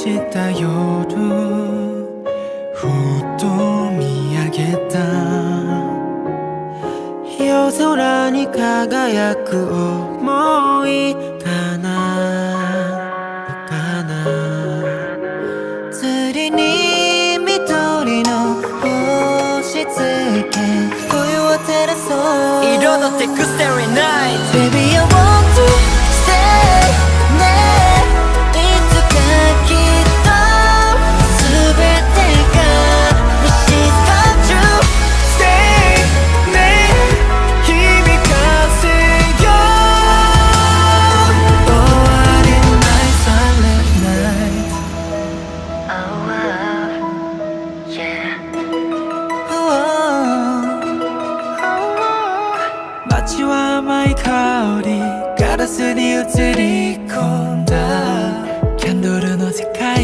した夜ふと見上げた夜空に輝く想いかな釣りに緑の星つけ冬を照らそう彩ってく Starry Night Baby I want to stay ねいつかきっと全てが Wishes come true Stay ね響かせよ Oh what a night silent night Oh yeah街は甘い香りガラスに映り込んだキャンドルの世界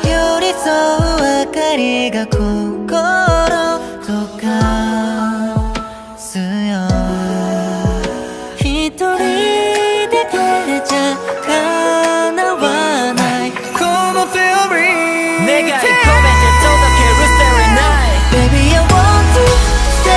寄り添う明かりが心とかすよ一人で照ちゃ叶わないこのセオリー願い込めて届ける Starry Night Baby I want to stay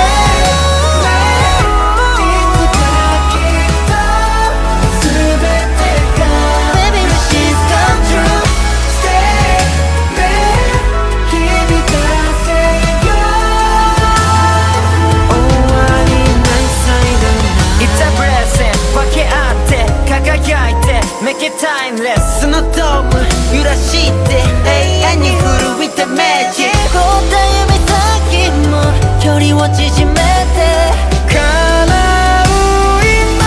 Make it timeless そのドーム揺らして永遠に震いたマジック凍った指先も距離を縮めて叶う今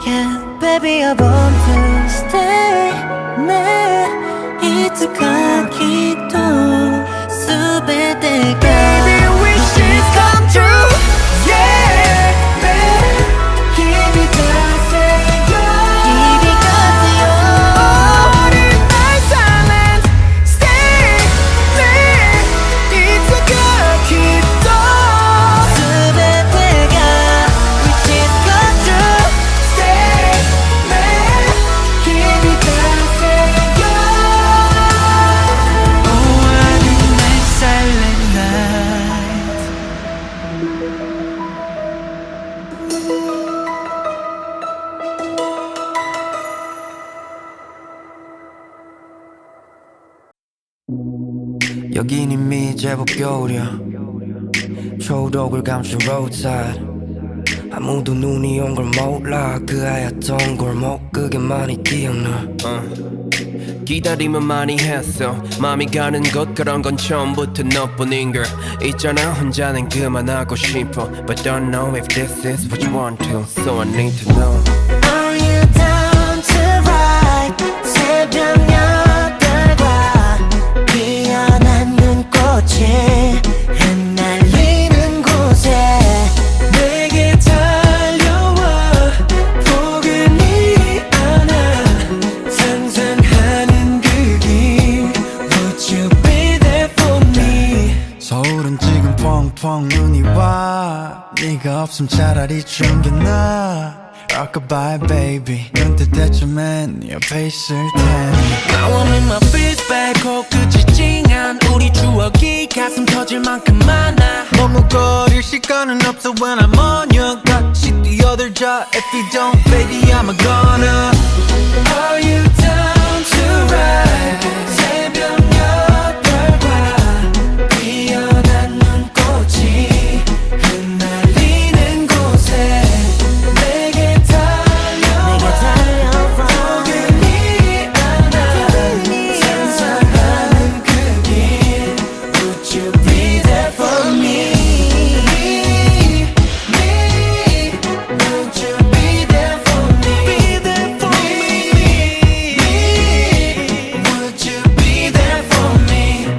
Yeah baby I want to stay ねいつかきっと全てが Baby wishes come true 여긴 이미 제법 겨울이야 초록을 감춘 roadside 아무도 눈이 온 걸 몰라 그 하얗던 골목 그게 많이 기억나 기다림은 많이 했어 마음이 가는 것 그런 건 처음부터 너뿐인걸 있잖아 혼자는 그만하고 싶어 But don't know if this is what you want to So I need to know Are you down to ride 새벽 8달과 피어난 눈꽃이 흩날리는 곳에 내게 달려와 포근히 안아 상상하는 그 길 Would you be there for me 서울은 지금 펑펑 눈이 와 네가 없음 차라리 추운 게 나아 Rockabye baby 눈 뜰 때쯤엔 네 옆에 있을 테니 I want in my feels back 코끝이 찡한 우리 추억이 가슴 터질 만큼 많아 머뭇거릴 시간은 없어 when I'm on you 같이 뛰어들자 If you don't baby I'm a goner Are you down to ride 새벽 8달과 피어난 눈꽃이 흩날리는 곳에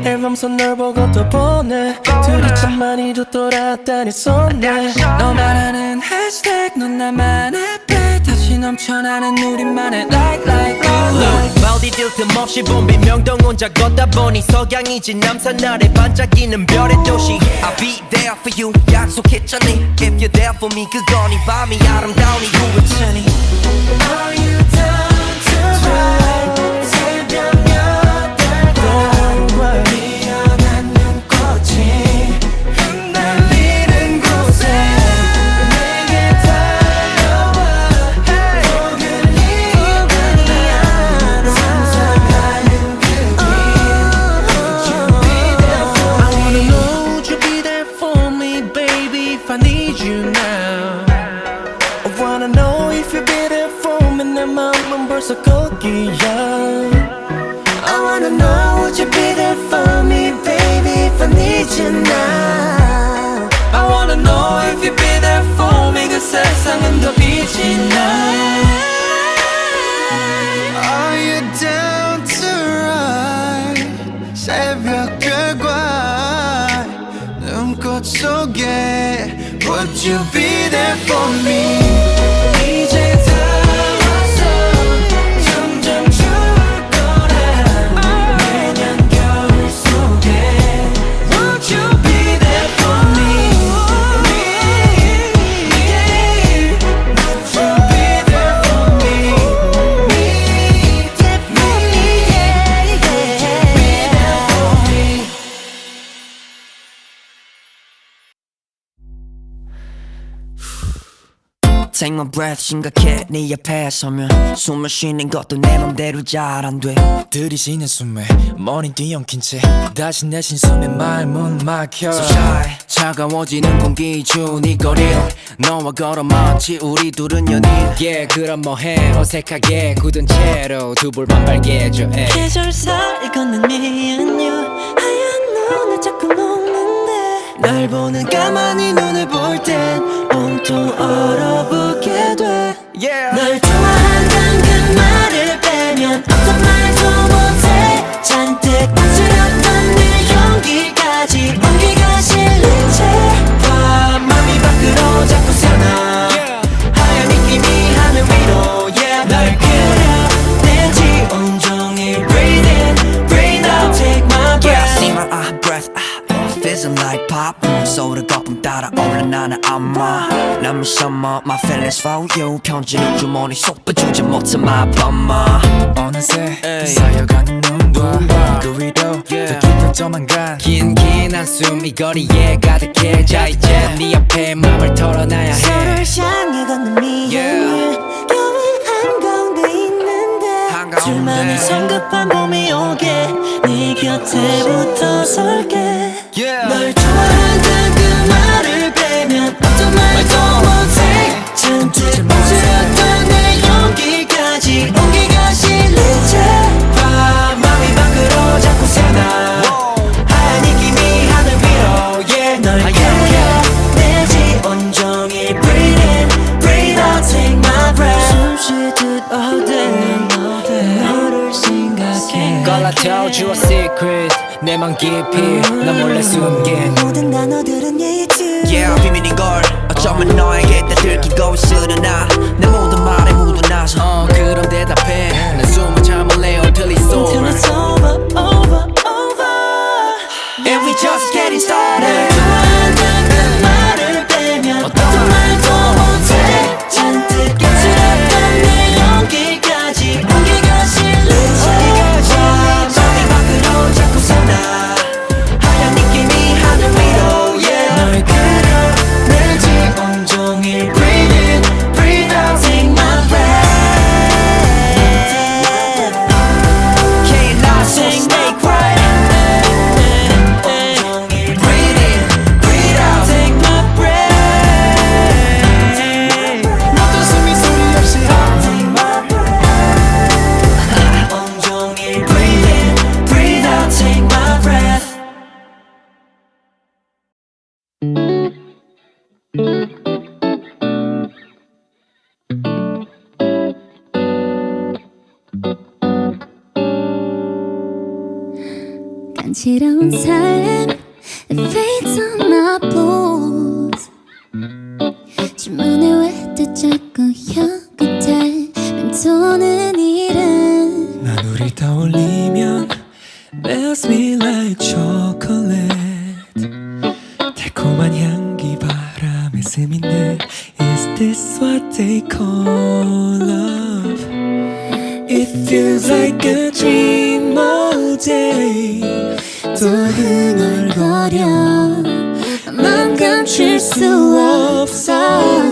앨범선 널 보고 또 보내 둘이 참 많이도 돌아다니 손에 너 말하는 해시태그 넌 나만의 배 다시 넘쳐나는 우리만의 like Look, 어디 들 틈 없이 본 비명동 혼자 걷다 보니 석양이지 남산 아래 반짝이는 별의 도시 I'll be there for you 약속했잖니 If you're there for me 그건 이 밤이 아름다운 이유일 테니 Are you down to ride 새벽 8달 피어난 눈꽃이 흩날리는 곳에 내게 달려와 포근히 안아 상상하는 그 I wanna know would you be there for me baby if I need you now I wanna know if you'll be there for me 내 맘은 벌써 거기야 I wanna know would you be there for me baby if I need you now I wanna know if you'll be there for me 그 세상은 더 빛이 나 Are you down to ride 새벽별과 눈꽃 속에 Would you be there for me 이제 다 왔어 점점 추울 거라 내년 겨울 속에 Would you be there for me Would you be there for me Take my breath 심각해 네 앞에 서면 숨을 쉬는 것도 내 맘대로 잘 안 돼 들이쉬는 숨에 머리 뒤엉킨 채 다시 내 신선에 말문 막혀 So shy 차가워지는 공기 중 이 거리를 너와 걸어 마치 우리 둘은 연인 Yeah 그럼 뭐해 어색하게 굳은 채로 두 볼 반발개줘 계절사를 걷는 me and you 하얀 눈을 자꾸 녹는데 날 보는 가만히 눈을 볼 땐 온통 얼어붙게 돼 널 좋아한단 그 말을 빼면 어떤 말도 못해 잔뜩 망설였던 내 용기까지 온기가 실린 채 맘이 밖으로 자꾸 새어나 하얀 느낌이 하늘 위로 날 그려내지 온종일 Breathe in, breathe out, take my breath See my breath, fizzing like pop 소리 거품 따라 올라 나는 아마 남은 summer, my feelings for you 편지는 주머니 속 빼주지 못한 my bummer 어느새 쌓여가는 눈과 그 위로 더 깊어져만 가 긴 한숨 이 거리에 가득해 자 이제 네 앞에 맘을 털어놔야 해 서로를 향해 걷는 me and you 겨울 한가운데 있는데 둘만의 성급한 봄이 오게 네 곁에 붙어 설게 널 좋아한다는 그 말을 빼면 어떤 말도 못해 잔뜩 망설였던 내 용기까지 온기가 실린 채 맘이 밖으로 자꾸 새어나 하얀 느낌이 하늘 위로 널 그려내지 온종일 Breathe in, breathe out, take my breath 숨 쉬듯 all day 너를 생각해 Girl I told you a secret 내 맘 깊이 나 몰래 숨긴 모든 단어들은 yeah it's you Yeah 비밀인 걸 어쩌면 너에게 다 들키고 있으려나 내 모든 말에 묻어나서 그럼 대답해 난 숨을 참을래 until it's Until over it's over, over, over And we just getting started 좋아한다는 그 말을 빼면 어떤 말도 못해 잔뜩 깨트렸던 내 용기까지 온기가 실린 채 맘이 밖으로 자꾸 새어나 하얀 느낌이 하늘 위로 널 그려내지 온종일 Breathe in, breathe out, take my breath Can't lie, so stay quiet 온종일 Breathe in, breathe out, take my breath 모든 숨이 소리 없이 Take my breath 온종일 Breathe in, breathe out, take my breath 간지러운 삶 It fades on my blues 질문에 왜 또 자꾸 혀끝에 맴도는 일은 난 우리 It feels like a dream all day. 또 흥얼거려 맘 감출 수 없어.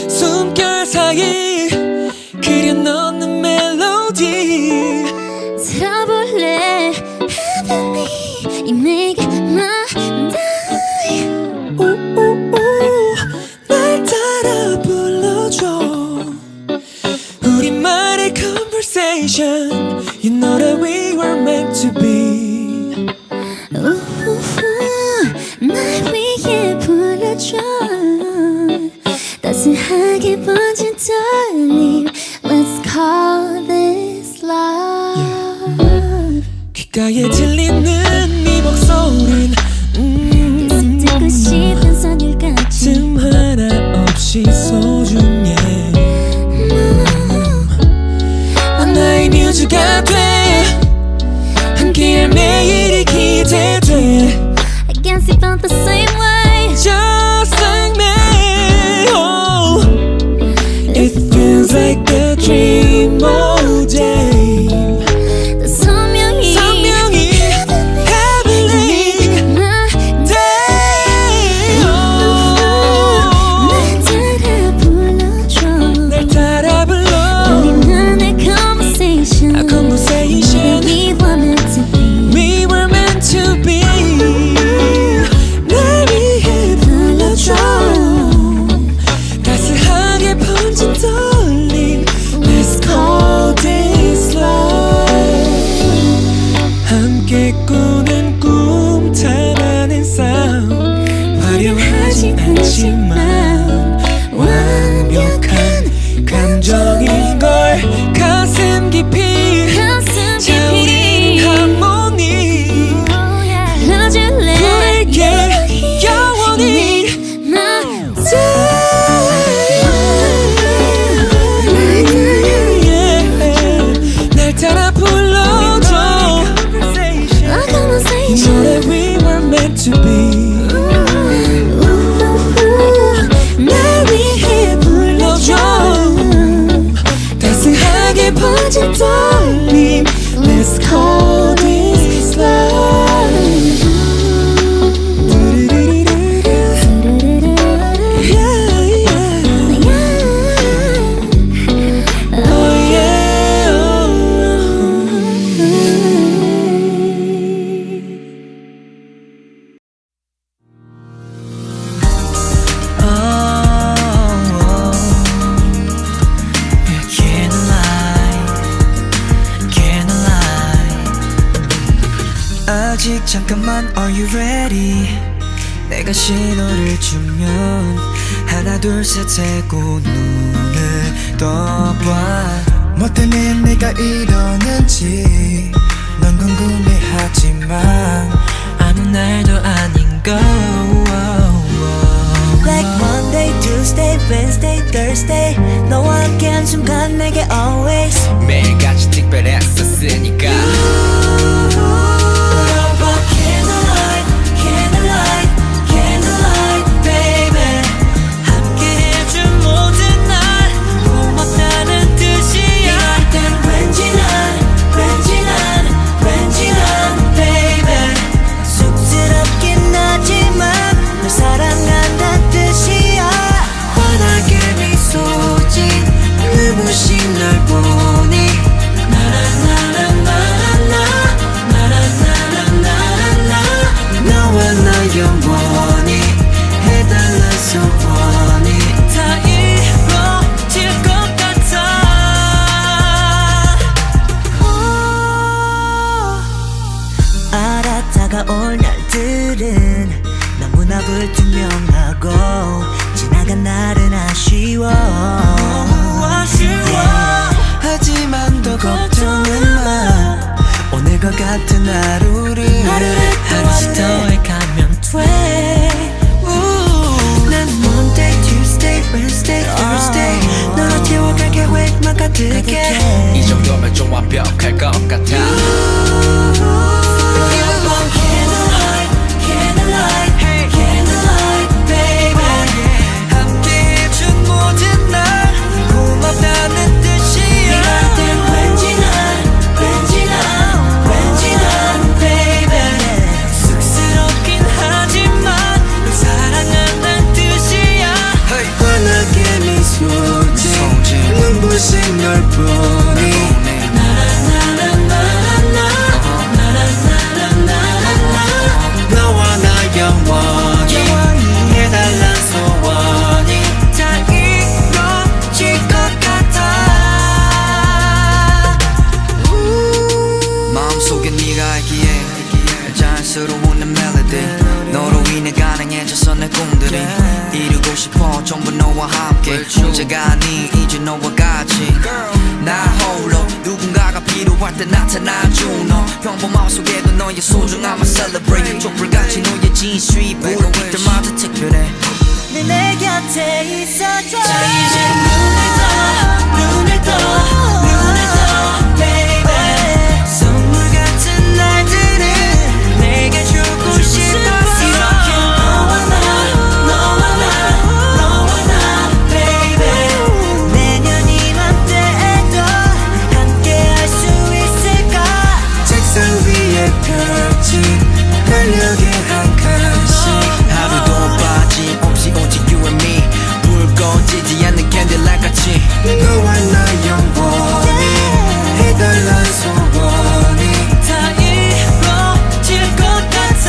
숨결 사이 그려넣는 멜로디. 들어볼래 Heavenly 이 내게 만다. 오오오 날 따라 불러줘. 우리만의 conversation. You know that we were meant to be. 날 위해 불러줘. 따스하게 번진 떨림. Let's call this love. 귓가에 들리는 네 목소린 계속 듣고 싶은 선율같이 틈 하나 없이 소중해. 넌 나의 뮤즈가 돼. 함께할 매일이 기대돼. I can't see both the same way. Just like me. Oh, it feels like a dream all day. 또 선명히 heavenly day. Oh, 날 따라 불러줘. 날 따라 불러. 우리만의 conversation. A conversation. We were meant to be. We were meant to be. 날 위해 불러줘. 따스하게 번진 떨림. Let's call this love. 함께 꾸는 꿈 담아낸 싸움. 화려하진 않지만 완벽한 감정인걸. 가슴 깊이 차오르는 하모니. 불러줄래 불게 영원히. 날 따라 불러줘. A conversation. You know that we were meant to be. 날 위해 불러줘. 따스하게 번진 떨림. Let's call this love. Yeah, yeah. Oh, yeah. Can't lie, can't lie. 아직 잠깐만, are you ready? 내가 신호를 주면 하나 둘 셋 하고 눈을 떠봐. 뭐 때문에 내가 이러는지 넌 궁금해하지만 아무 날도 아닌 거. Like Monday, Tuesday, Wednesday, Thursday 너와 함께한 순간 내게 always 매일같이 특별했었으니까 Candlelight, candlelight, candlelight, baby 함께해준 모든 날 고맙다는 뜻이야. 이럴 땐 왠지 난, baby 쑥스럽긴 하지만 널 사랑한다는 뜻이야. 환하게 미소 진 눈부신 널 보니 너와 나 영원히 해달란 소원이 다 이루어질 것 같아. 알아 다가올 날들은 너무나 불투명하고 지나간 날은 아쉬워. 하지만 더 걱정은 마. 오늘과 같은 하루를 하루씩 더해가면 돼. 난 Monday, Tuesday, Wednesday, Thursday 너로 채워갈 계획만 가득해. 이 정도면 좀 완벽할 것 같아. Candlelight, candlelight, candlelight, baby 함께해준 모든 날 고맙다는 뜻이야. 이럴 땐 왠지 네가 알기에 자연스러운 내 멜로디 너로 인해 가능해졌어 내 꿈들이 이루고 싶어 전부 너와 함께 혼자가 아닌 이제 너와 같이 나 홀로 누군가가 필요할 때 나타나준 너 평범함 속에도 너의 소중함을 celebrate 촛불같이 너의 진수이 불을 때마다 특별해 내 곁에 있어줘 자 이제 눈을 떠 baby 선물 같은 날들을 내게 주고 싶어 이렇게 너와 나 baby 내년 이맘때에도 함께 할 수 있을까 책상 위에 펼친 달력에 한 칸씩 하루도 빠짐없이 오직 you and me 불 꺼지지 않는 캔들라이트 같이 너와 나 영원히 해달란 소원이 다 이루어질 것 같아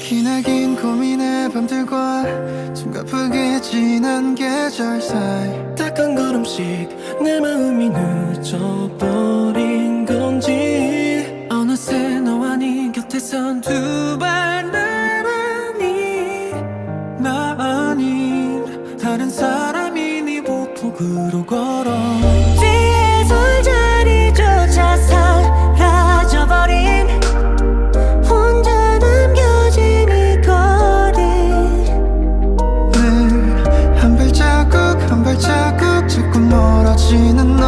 기나긴 고민의 밤들과 숨가쁘게 지난 계절 사이 딱 한 걸음씩 내 마음이 늦어버린 건지 어느새 너와 네 곁에선 두 발 나 아닌 다른 사람이 네 보폭으로 걸어 뒤에 술자리조차 사라져버린 혼자 남겨진 이 거리 늘 한 발자국 자꾸 멀어지는 널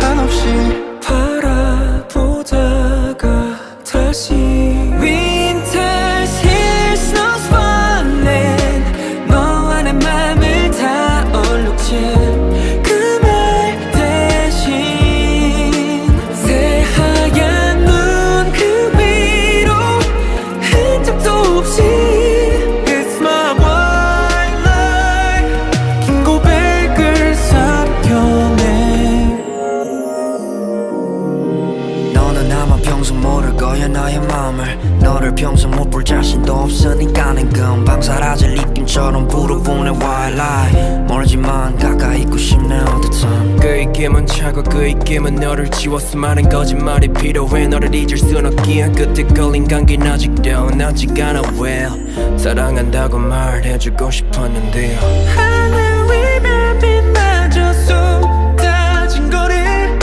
한없이 바라보다가 다시 Winter's here, snow's falling 너와 내 맘을 다 얼룩진 그 말 대신 새하얀 눈 그 위로 흔적도 없이 It's my white lie 긴 고백을 삼켜내 너는 아마 평생 모를 거야 나의 마음을 너를 평생 못 볼 자신도 없으니까는 금방 사라질 입김처럼 불어오는 white lie 멀지만 가까이 있고 싶네 all the time 그 입김은 차고 그 입김은 너를 지웠어 많은 거짓말이 필요해 너를 잊을 순 없기에 끝에 걸린 감긴 아직도 나지가 않아 well 사랑한다고 말해주고 싶었는데요 하늘 위 별빛마저 쏟아진 거를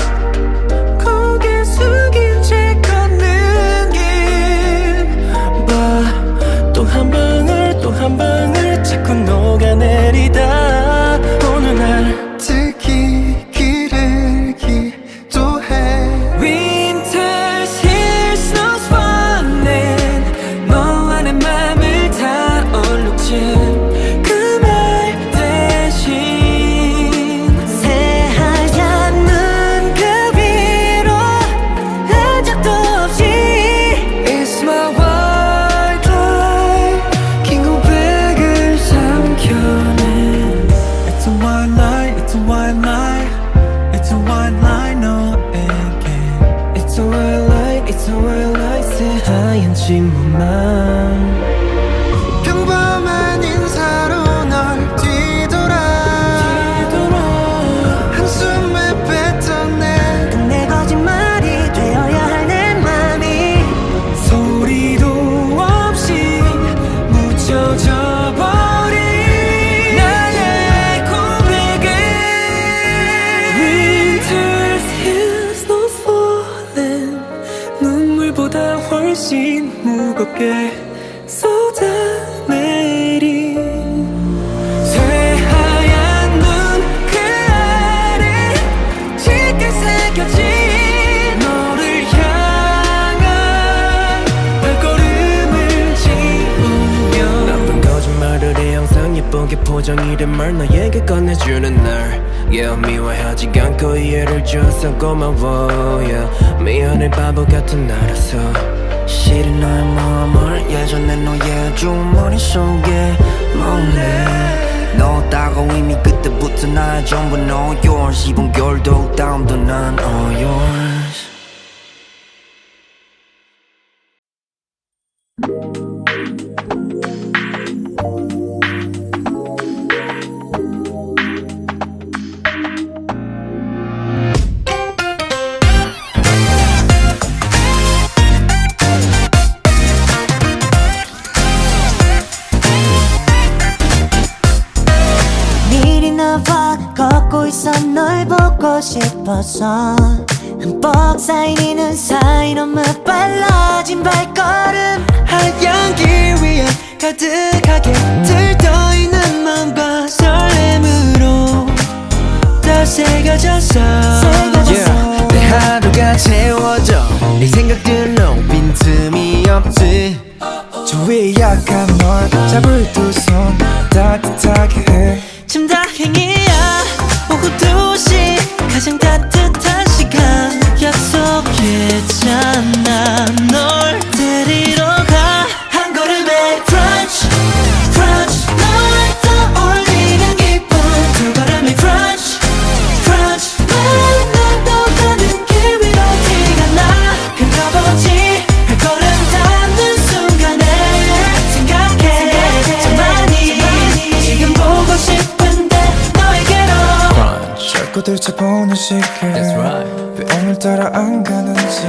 고개 숙인 채 걷는 길 또 한 방울 자꾸 녹아내리다 어느 날 특히 길을 기도해 Winter's here, snow's falling 너와 내 맘을 다 얼룩진 그 말 대신 새하얀 눈 그 위로 흔적도 없이 It's my white lie 긴 고백을 삼켜내 It's a white lie, it's a white lie It's a white lie 너에게 It's a white lie, it's a white lie 새하얀 침묵만 평범한 인사로 널 뒤돌아 한숨에 뱉어내 내 거짓말이 되어야 할 내 맘이 소리도 없이 묻혀져 버린 나의 고백을 Winter's here, snow's falling 눈물보다 훨씬 무겁게 쏟아내린 새하얀 눈 그 아래 짙게 새겨진 너를 향한 발걸음을 지우며 나쁜 거짓말을 해 항상 예쁘게 포장이된 말 너에게 꺼내주는 날 Yeah 미워하지 않고 이해를 줘서 고마워 Yeah 미안해 바보 같은 나라서 실은 너의 마음을 예전에 너의 주머니 속에 몰래 넣었다고 이미 그때부터 이제부터 나의 전부 no yours 이번 겨울도 다음도 난 all yours 미리 나와 걷고 있어 널 보고 싶어서 흠뻑 쌓이는 사이 너무 빨라진 발걸음 하얀 길 위에 가득하게 들떠있는 마음과 설렘으로 다 새겨졌어 내 하루가 채워져 네 생각들로 빈틈이 없지 주위에 약한 널 잡을 두 손 따뜻하게 해 지금 다행이야 오후 2시 가장 따뜻한 시간 약속했잖아 널 데리러 가 한 걸음에 crunch crunch 널 떠올리는 기분 두 걸음에 crunch crunch 날 떠가는 길 위로 티가 나 긁어보지 한 걸음 닿는 순간에 생각해 참 많이 지금 보고 싶은데 너에게로 자꾸 들춰보는 시계 That's right. 왜 오늘따라 안 가는지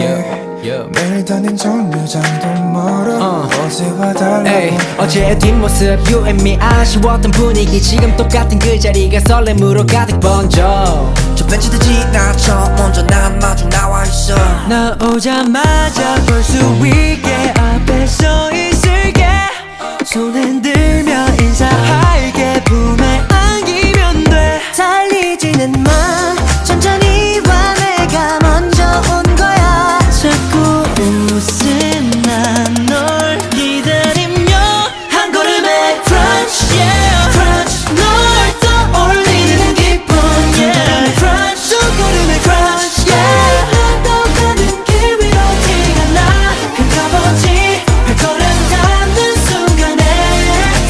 매일 다닌 정류장도 멀어 어제와 달라 에이, 어제의 뒷모습 You and me 아쉬웠던 분위기 지금 똑같은 그 자리가 설렘으로 가득 번져 저 벤치들 지나쳐 먼저 난 마중 나와 있어 나 오자마자 볼 수 있게 앞에 서 있을게 손 흔들며 인사할게 품에 안기면 돼 달리지는 마 천천히 와 내가 먼저 온 거야 자꾸 웃음 난널 기다리며 한 걸음에 crunch yeah crunch 널 떠올리는 기분 yeah crunch 두 걸음에 crunch yeah 날 떠가는 길 위로 티가 나 긁어보지 발걸음 닿는 순간에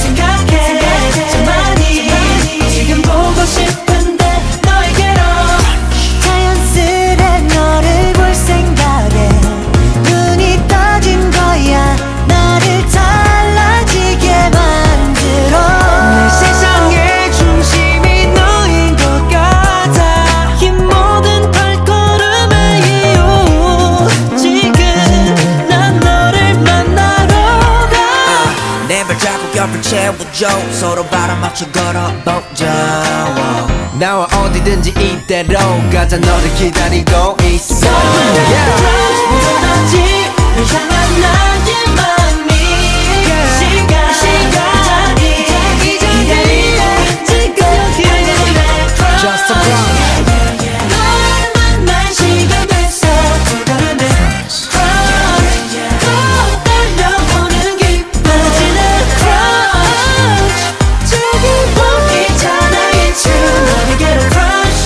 생각해 참 많이 지금 보고 싶은데 너에게로 자연스레 너를 볼 생각에 눈이 떠진 거야 나를 달라지게 만들어 내 세상의 중심이 너인 것 같아 이 모든 발걸음의 이유 지금 난 너를 만나러 가 내 발자국 옆을 채워줘 서로 바람 맞춰 걸어보자 나와 어디든지 이대로 가자 너를 기다리고 있어 묻어나지 널 향한 나의 마음이 시간이 이 자리에 지금 여기에 Just a crunch 널 만날 시간 됐어 두 걸음에 crunch 또 떨려오는 기분 지는 crunch 저기 보이잖아 it's you 너에게로 crunch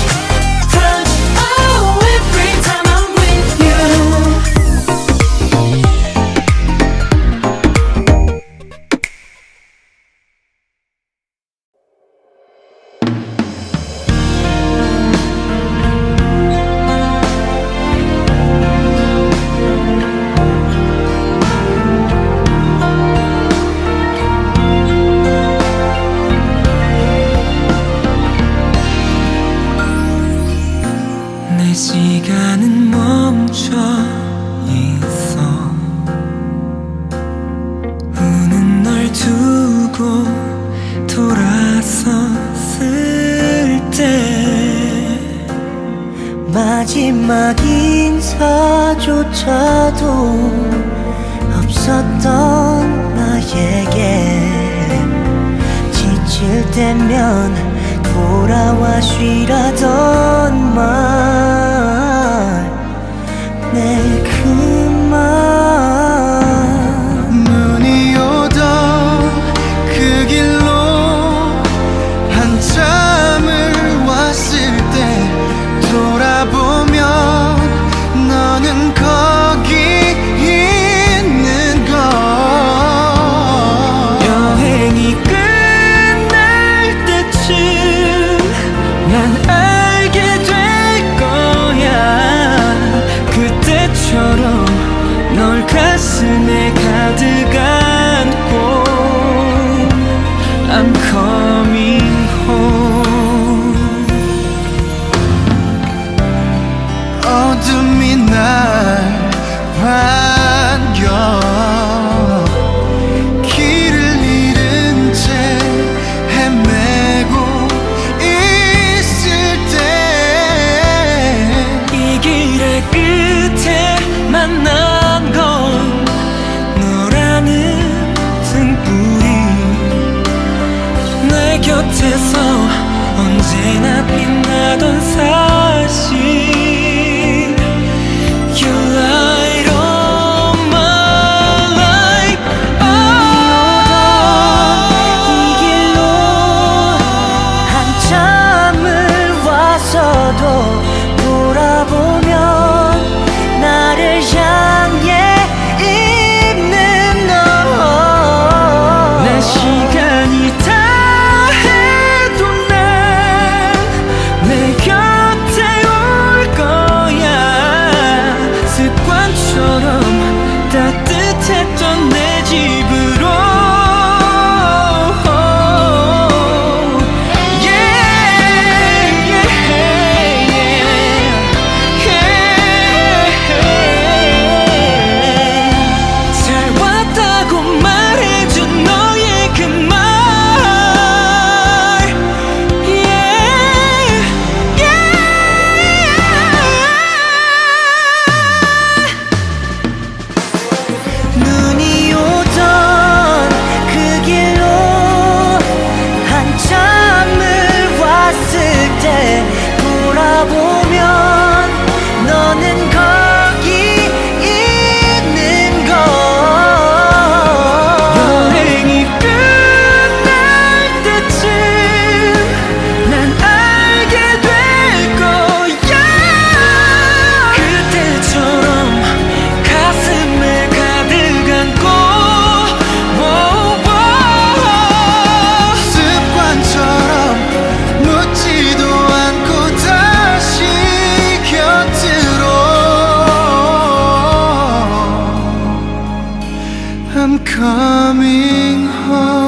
crunch oh every time I'm with you 내 시간은 멈춰 있어 우는 널 두고 돌아섰을 때 마지막 인사조차도 없었던 나에게 지칠 때면 돌아와 쉬라던 말 내 그 말 눈이 오던 그 길로 한참을 왔을 때 돌아보면 너는 거기 있는 걸 여행이 끝날 때쯤 힘들어도 돌아보면 나를 향해 있는 너 내 시간이 다 해도 난 내 곁에 올 거야 습관처럼 따뜻했던 내 집으로 잘 왔다고 말해준 너의 그 말 눈이 오던 그 길로 한참을 왔을 때 돌아보면 너는 거기 있는 걸 여행이 끝날 때쯤 난 알게 될 거야 그때처럼 가슴에 가득 안고 습관처럼 묻지도 않고 다시 곁으로 I'm coming home.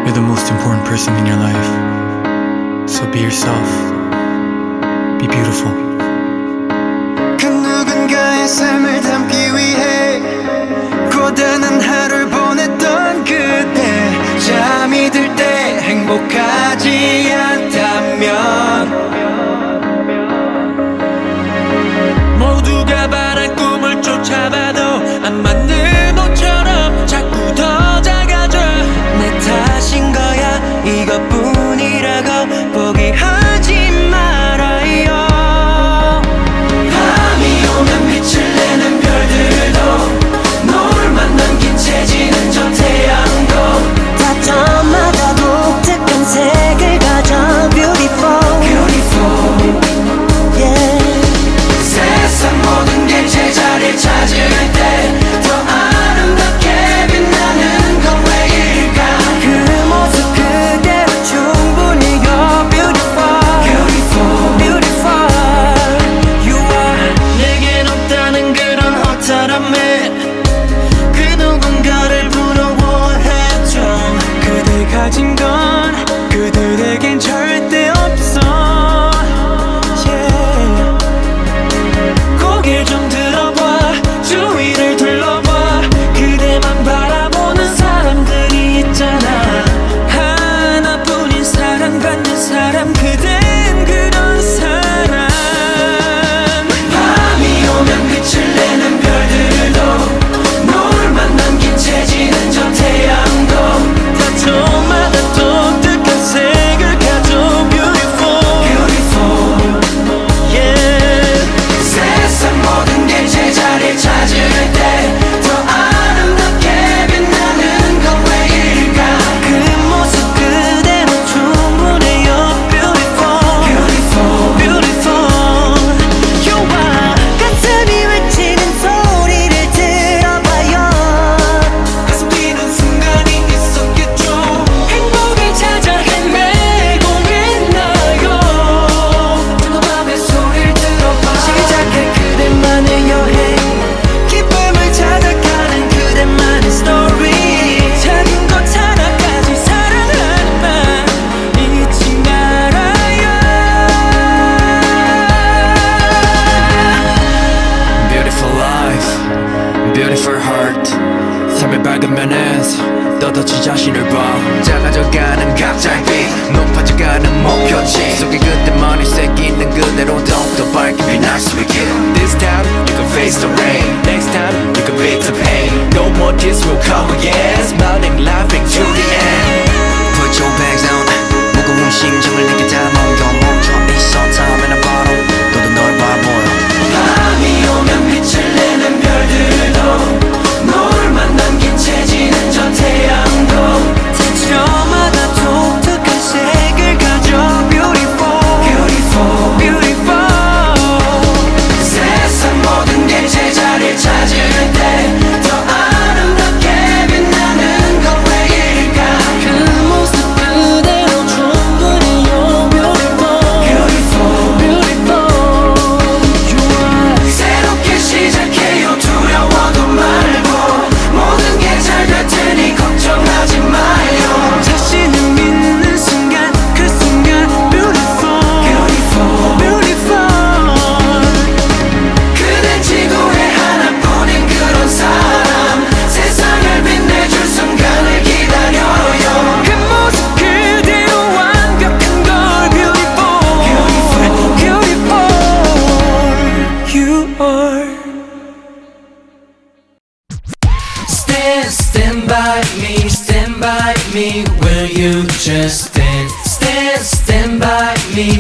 You're the most important person in your life. So be yourself. Be beautiful. 그 누군가의 삶을 담기 위해 고단한 하루를 보냈던 그때 잠이 들 때 행복하지 않다면 모두가 바란 꿈을 쫓아봐도 안 맞는 옷처럼 자꾸 더 작아져 내 탓인 거야 이것뿐이라고 포기하지 말아요 밤이 오면 빛을 내는 별들도 노을만 남긴 채 지는 저 태양도 다 저마다 독특한 색을 가져 Beautiful Beautiful yeah 세상 모든 게 제자리를 찾을 때 더 아름답게 빛나는 건 왜일까 그 모습 그대로 충분히 You're beautiful Beautiful Beautiful You are 내겐 없다는 그런 허탈함에 그 누군가를 부러워했죠 그대 가진 건 그들에겐 절대 없어 yeah. 고개 좀 들어봐 주위를 둘러봐 그대만 바라보는 사람들이 있잖아 하나뿐인 사랑받는 사람 그댄 그런 사람 밤이 오면 빛을 내는 별들도 노을만 남긴 채 지는 저 태양도 다 저마다 독특한 색을 가져 Beautiful Beautiful yeah 세상 모든 게 제자리를 찾을 때 더 아름답게 빛나는 건 왜일까 그 모습 그대로 충분해요 Beautiful Beautiful Beautiful You are 가슴이 외치는 소리를 들어봐요 가슴 뛰는 순간이 있었겠죠 행복을 찾아 헤매고 있나요 저 밤의 소리를 들어봐 시작해 그대만의 여행 기쁨을 찾아가는 그대만의 스토리 작은 것 하나까지 사랑하는 말 잊지 말아요 Beautiful life, beautiful heart 삶의 밝은 면에서 떳떳이 자신을 봐 작아져가는 각자의 빛 높아져가는 목표치 속에 그때만이 새기는 will come again Smiling, laughing to the end Put your bags down 무거운 심장을 내게 담아겨 멈춰 있어 Time in a bottle 너도 널 바보여 밤이 오면 빛을 내는 별들도 노을만 남긴 채 지는 저 태양도 texture마다 독특한 색을 가져 Beautiful Beautiful Beautiful 세상 모든 게 제자리를 찾을 때 더 아름답게 빛나는 건 왜일까 그 모습 그대로 충분해요 Beautiful Beautiful Beautiful 새롭게 시작해요 두려워도 말고 모든 게 잘 될 테니 걱정하지 마요 자신을 믿는 순간 그 순간 Beautiful Beautiful Beautiful 그댄 지구에 하나뿐인 그런 사람 세상을 빛내줄 순간을 기다려요 그 모습 그대로 완벽한 걸 Beautiful Beautiful You are Stand by me Will you just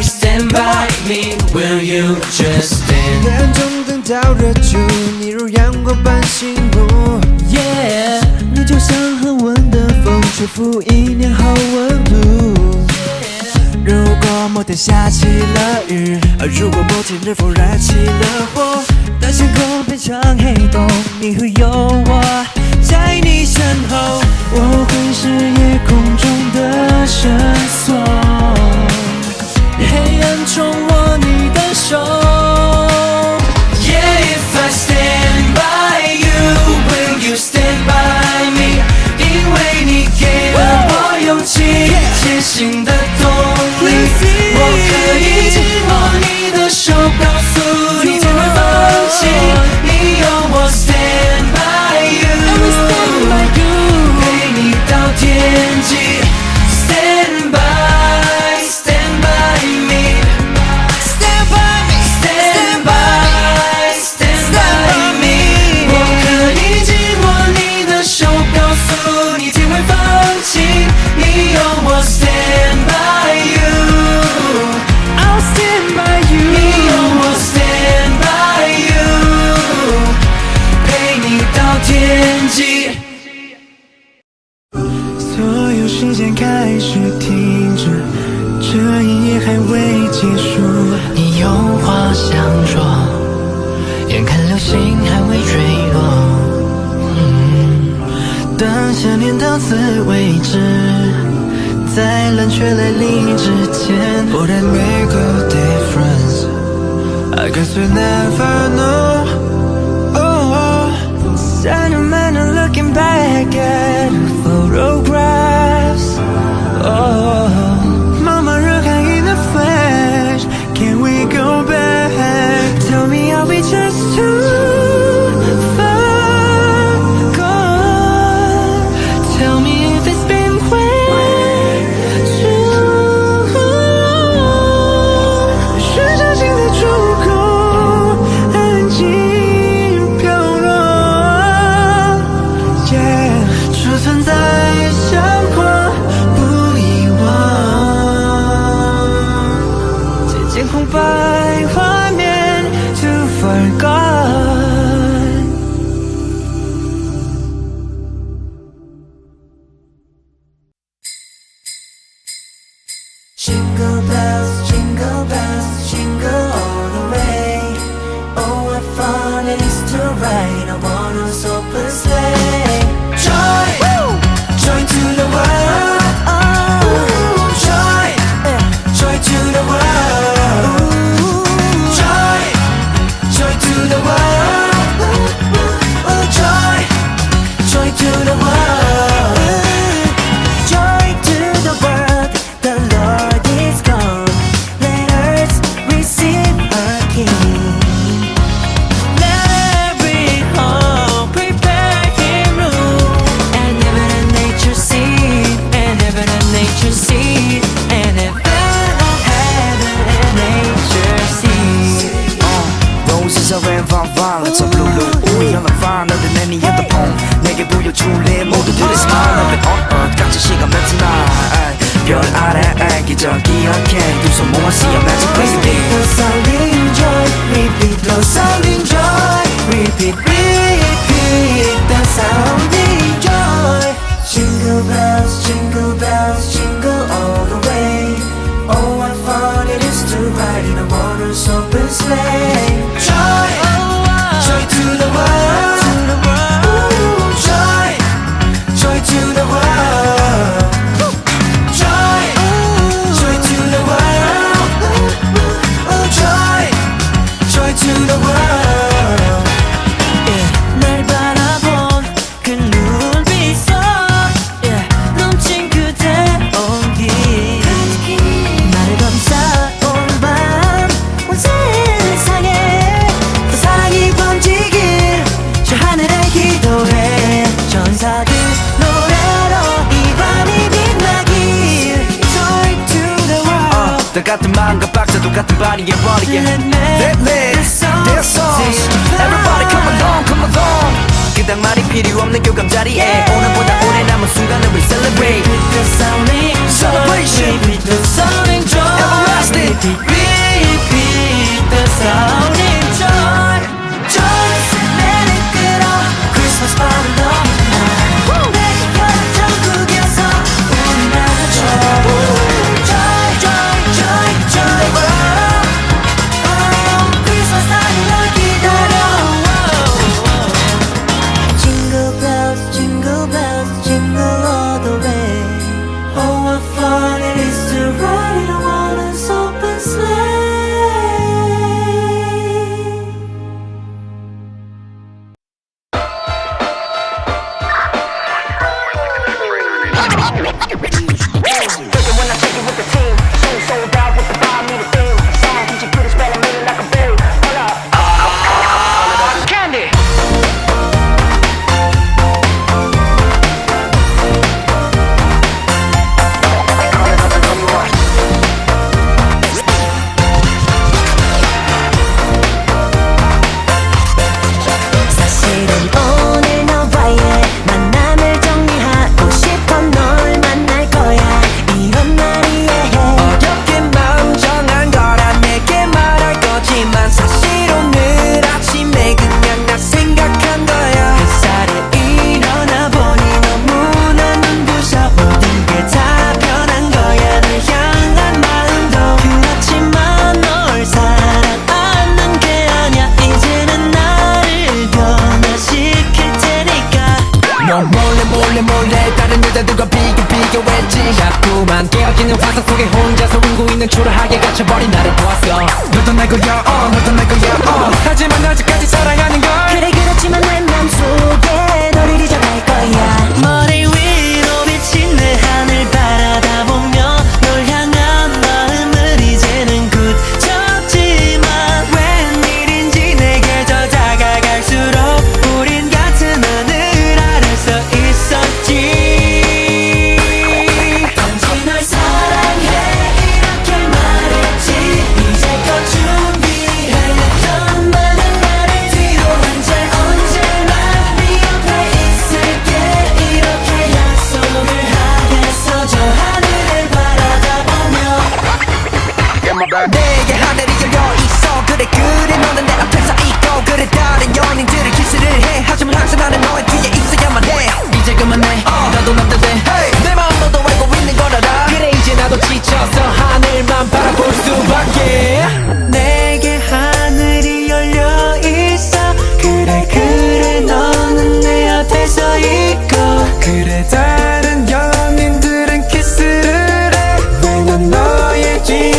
stand by me Will you just stand 眼中灯照热出你如阳光般醒目 Yeah 你就像恒温的风吹拂一年好温度如果某天下起了雨如果某天日风燃起了火当星空变成黑洞你会有我在你身后我会是夜空中的绳索黑暗中握你的手 Yeah if I stand by you Will you stand by me 因为你给了我勇气前行的动力我可以紧握你的手告诉你天会放弃你有我 stand by you 陪你到天际 stand by me Stand by me Stand by me 我可以紧握你的手告诉你天会放弃你有我 stand by you I'll stand by you 你有我 stand by you 陪你到天际所有时间开始停止这一夜还未结束你有话想说，眼看流星还未坠落。当想念到此为止在冷却来临之前 Would I make a difference? I guess we never know Oh, sentimental looking back at photographs Oh, mama look in the flash Can we go back? Tell me are we just too far gone? Tell me if it's been way too long 是伤心的出口安静飘落 Yeah 储存在相框不遗忘渐渐空白画面 Too far gone Jingle bells, jingle all the way Oh, what fun it is to ride a one-horse open sleigh Joy, joy to the world Joy, joy to the world Joy, joy to the world Joy, joy to the world Joy to the world, the Lord is gone Let earth receive 두 손 모아 see a magic baby Repeat the sounding joy, repeat the sounding joy, repeat, repeat the sounding joy. Jingle bells, jingle all the way. Oh, what fun it is to ride in a one-horse open sleigh. Joy, joy to the world. Ooh, joy, joy to the world. Joy, joy to the world. Ooh, joy, joy to the world. 날 바라본 그 눈빛속 넘친 그대 온기 나를 감싸온 밤 온 세상에 더 사랑이 번지길 저 하늘에 기도해 전사들 노래로 이 밤이 빛나길 Joy to the world. 똑같은 마음과 박자 똑같은 발이에 버리게 Let their songs Everybody come along, come along 그닥 말이 필요 없는 교감 자리에 오늘보다 오래 남은 순간을 we celebrate Repeat the sounding joy, Celebration. repeat the sounding joy, Everlasting. repeat the sounding joy. Joy, 내를 끌어 Christmas 밤을 넘나 내가 천국에서 우리 나가줘 Joy, joy, joy, joy. Oh, Christmas time 널 기다려. Jingle bells, jingle all the way. Oh, what fun it is to ride in a one-horse open sleigh. 사실은 오늘 너와의 만남을 정리하고 싶어 널 만날 거야 이런 날이에 어렵게 마음 정한 거라 내게 말할 거지만 사실 오늘 아침에 그냥 나 생각한 거야 햇살에 일어나 보니 너무나 눈부셔 모든 게 다 변한 거야 널 향한 마음도 그렇지만 널 사랑하는 게 아니야 이제는 나를 변화시킬 테니까 넌 몰래 다른 여자들과 비교했지 자꾸만 깨어지는 화상 속에 혼자서 울고 있는 초라하게 갇혀버린 나를 보았어 너도 날 거야 너도 날 거야 하지만 아직까지 사랑하는 걸 그래 그렇지만 내 맘속에 너를 잊어갈 거야 머리 위로 비친 내 하늘 바라다 보며 널 향한 마음을 이제는 굳혔지만 웬일인지 내게 더 다가갈수록 우린 같은 하늘 아래서 있었지 단지 널 사랑해 이렇게 말했지 이제껏 준비해왔던 많은 말을 뒤로 한 채 언제나 네 옆에 있을게 이렇게 약속을 하겠어 저 하늘을 바라다 보며 내게 하늘이 열려 있어 그래 너는 내 앞에서 있고 그래 다른 연인들을 키스를 해 하지만 항상 나는 너의 뒤에 있어야만 해 이제 그만해 나도 남자 돼내 마음 너도 알고 있는 걸 알아 그래 이제 나도 지쳐서 하늘만 바라볼 수밖에 내게 하늘이 열려 있어 그래 너는 내 앞에서 있고 그래 다른 연인들은 키스를 해 왜 난 너의 뒤에